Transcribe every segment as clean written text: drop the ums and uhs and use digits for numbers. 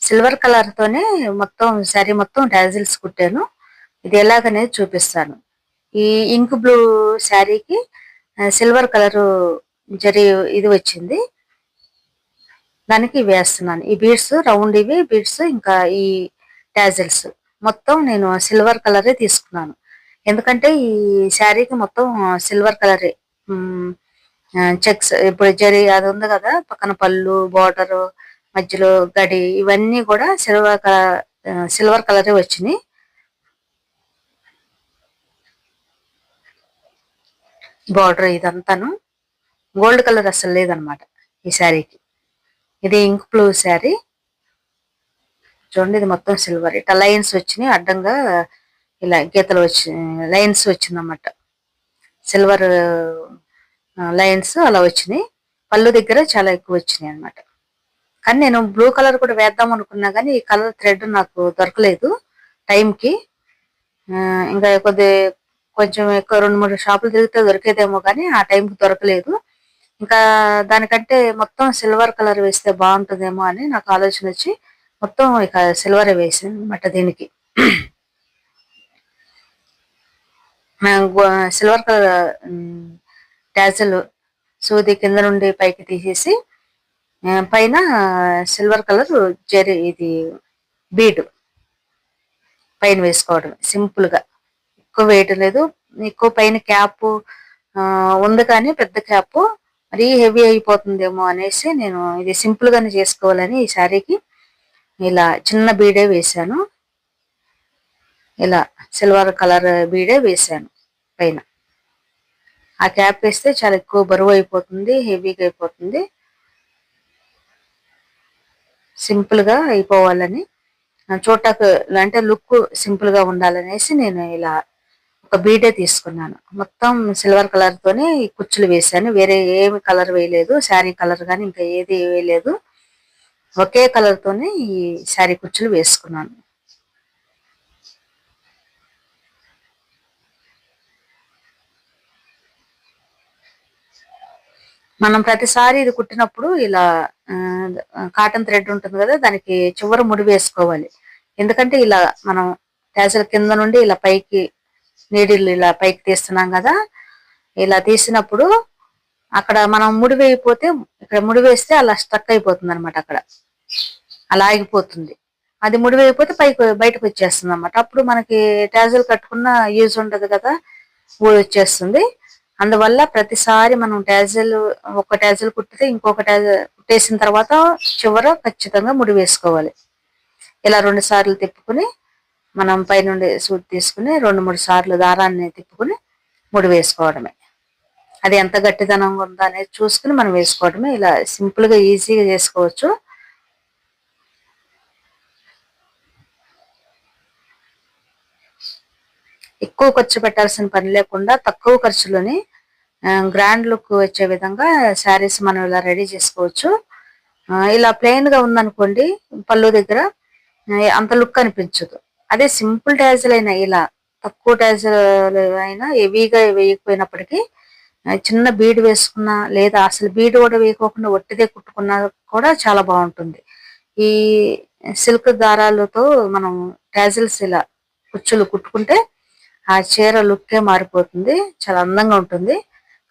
Silver colour తోనే మొత్తం శారీ మొత్తం టాజిల్స్ కుట్టాను. ఇది ఎలాగనేది చూపిస్తాను. ఈ ఇంక్ బ్లూ శారీకి సిల్వర్ కలరు జరీ ఇది వచ్చింది. దానికి వేస్తున్నాను. ఈ బీడ్స్ రౌండ్ ఇవి బీడ్స్, ఇంకా ఈ టాజిల్స్ మొత్తం నేను సిల్వర్ కలరే తీసుకున్నాను. ఎందుకంటే ఈ శారీకి మొత్తం సిల్వర్ కలరే. చెక్స్ ఇప్పుడు జరీ అది ఉంది కదా, పక్కన పళ్ళు, బార్డర్, మధ్యలో గడి, ఇవన్నీ కూడా సిల్వర్ కలరే వచ్చినాయి. బార్డర్ ఇదంతాను గోల్డ్ కలర్ అసలు లేదనమాట ఈ శారీకి. ఇది ఇంక్ బ్లూ శారీ చూడండి. ఇది మొత్తం సిల్వర్. ఇట్లా లైన్స్ వచ్చినాయి అడ్డంగా, ఇలా గీతలు వచ్చి లైన్స్ వచ్చిందన్నమాట. సిల్వర్ లైన్స్ అలా వచ్చినాయి. పళ్ళు దగ్గర చాలా ఎక్కువ వచ్చినాయి అనమాట. కానీ నేను బ్లూ కలర్ కూడా వేద్దాం అనుకున్నా, కానీ ఈ కలర్ థ్రెడ్ నాకు దొరకలేదు టైంకి. ఇంకా కొంచెం ఎక్కువ 2-3 షాపులు తిరిగితే దొరికేదేమో, కానీ ఆ టైంకి దొరకలేదు. ఇంకా దానికంటే మొత్తం సిల్వర్ కలర్ వేస్తే బాగుంటుందేమో అని నాకు ఆలోచన వచ్చి మొత్తం ఇక సిల్వర్ వేసాను అనమాట దీనికి. సిల్వర్ కలర్ టాజిల్ సూది కింద నుండి పైకి తీసేసి పైన సిల్వర్ కలర్ జరీ ఇది బీడ్ పైన వేసుకోవడం సింపుల్ గా. ఎక్కువ వెయిట్ లేదు. ఎక్కువ పైన క్యాప్ ఉంది, కానీ పెద్ద క్యాప్ మరీ హెవీ అయిపోతుందేమో అనేసి నేను ఇది సింపుల్ గానే చేసుకోవాలని ఈ శారీకి ఇలా చిన్న బీడే వేసాను. ఇలా సిల్వర్ కలర్ బీడే వేసాను పైన. ఆ క్యాప్ వేస్తే చాలా ఎక్కువ బరువు అయిపోతుంది, హెవీగా అయిపోతుంది. సింపుల్ గా అయిపోవాలని, చూడటానికి అంటే లుక్ సింపుల్ గా ఉండాలనేసి నేను ఇలా ఒక బీడే తీసుకున్నాను. మొత్తం సిల్వర్ కలర్ తోనే ఈ కుచ్చులు వేసాను. వేరే ఏమి కలర్ వేయలేదు. శారీ కలర్ కానీ ఇంకా ఏది వేయలేదు. ఒకే కలర్ తోనే ఈ శారీ కుచ్చులు వేసుకున్నాను. మనం ప్రతిసారి ఇది కుట్టినప్పుడు ఇలా కాటన్ థ్రెడ్ ఉంటుంది కదా, దానికి చివర ముడి వేసుకోవాలి. ఎందుకంటే ఇలా మనం టాజిల్ కింద నుండి ఇలా పైకి నీడిల్ ఇలా పైకి తీస్తున్నాం కదా, ఇలా తీసినప్పుడు అక్కడ మనం ముడి వేయకపోతే, ఇక్కడ ముడి వేస్తే అలా స్ట్రక్ అయిపోతుంది అనమాట. అక్కడ అలా ఆగిపోతుంది. అది ముడి వేయకపోతే బయటకు వచ్చేస్తుంది అనమాట. అప్పుడు మనకి టాజిల్ కట్టుకున్న యూజ్ ఉండదు కదా, ఊడి వచ్చేస్తుంది. అందువల్ల ప్రతిసారి మనం ఒక టాజిల్ కుట్టితే ఇంకొక టాజిల్ కుట్టేసిన తర్వాత చివర ఖచ్చితంగా ముడి వేసుకోవాలి. ఇలా 2 సార్లు తిప్పుకుని మనం పైనుండి సూట్ తీసుకుని 2-3 సార్లు దారాన్ని తిప్పుకుని ముడి వేసుకోవడమే. అది ఎంత గట్టిదనంగా ఉందో అనేది చూసుకుని మనం వేసుకోవడమే. ఇలా సింపుల్ గా ఈజీగా చేసుకోవచ్చు. ఎక్కువ ఖర్చు పెట్టాల్సిన పని లేకుండా తక్కువ ఖర్చులోని గ్రాండ్ లుక్ వచ్చే విధంగా శారీస్ మనం ఇలా రెడీ చేసుకోవచ్చు. ఇలా ప్లెయిన్ గా ఉందనుకోండి, పళ్ళు దగ్గర అంత లుక్ అనిపించదు. అదే సింపుల్ టాజిల్ అయినా, ఇలా తక్కువ టాజిల్ అయినా హెవీగా వేయకపోయినప్పటికీ చిన్న బీడ్ వేసుకున్నా, లేదా అసలు బీడ్ కూడా వేయకోకుండా ఒట్టిదే కుట్టుకున్నా కూడా చాలా బాగుంటుంది. ఈ సిల్క్ దారాలతో మనం టాజిల్స్ ఇలా కుచ్చులు కుట్టుకుంటే ఆ చీర లుక్కే మారిపోతుంది, చాలా అందంగా ఉంటుంది.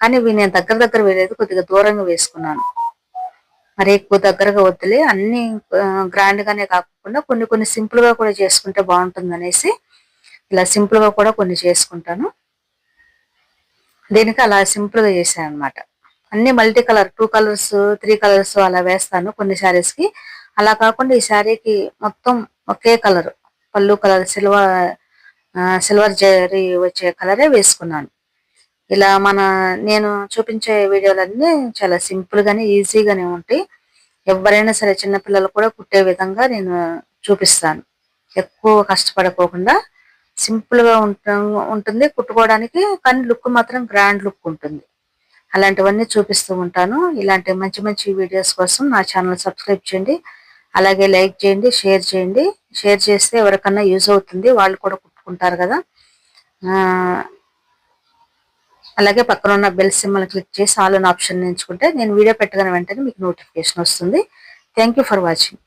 కానీ ఇవి నేను దగ్గర వేయలేదు, కొద్దిగా దూరంగా వేసుకున్నాను. మరి ఎక్కువ దగ్గరగా వద్దులే, అన్ని గ్రాండ్ గానే కాకుండా కొన్ని సింపుల్ గా కూడా చేసుకుంటే బాగుంటుంది అనేసి ఇలా సింపుల్ గా కూడా కొన్ని చేసుకుంటాను. దీనికి అలా సింపుల్ గా చేశాను అనమాట. అన్ని మల్టీ కలర్ 2 కలర్స్ 3 కలర్స్ అలా వేస్తాను కొన్ని శారీస్ కి. అలా కాకుండా ఈ శారీకి మొత్తం ఒకే కలర్, పళ్ళు కలర్ సిల్వర్ జరీ వచ్చే కలరే వేసుకున్నాను. ఇలా నేను చూపించే వీడియోలన్నీ చాలా సింపుల్ గానే ఈజీగానే ఉంటాయి. ఎవరైనా సరే చిన్నపిల్లలు కూడా కుట్టే విధంగా నేను చూపిస్తాను. ఎక్కువ కష్టపడకోకుండా సింపుల్ గా ఉంటుంది కుట్టుకోవడానికి, కానీ లుక్ మాత్రం గ్రాండ్ లుక్ ఉంటుంది. అలాంటివన్నీ చూపిస్తూ ఉంటాను. ఇలాంటి మంచి వీడియోస్ కోసం నా ఛానల్ సబ్స్క్రైబ్ చేయండి. అలాగే లైక్ చేయండి, షేర్ చేయండి. షేర్ చేస్తే ఎవరికన్నా యూజ్ అవుతుంది, వాళ్ళు కూడా కుట్టుకుంటారు కదా. అలాగే పక్కన ఉన్న బెల్ సింబల్ క్లిక్ చేసి ఆల్ అనే ఆప్షన్ ఎంచుకుంటే నేను వీడియో పెట్టగానే వెంటనే మీకు నోటిఫికేషన్ వస్తుంది. Thank you for watching.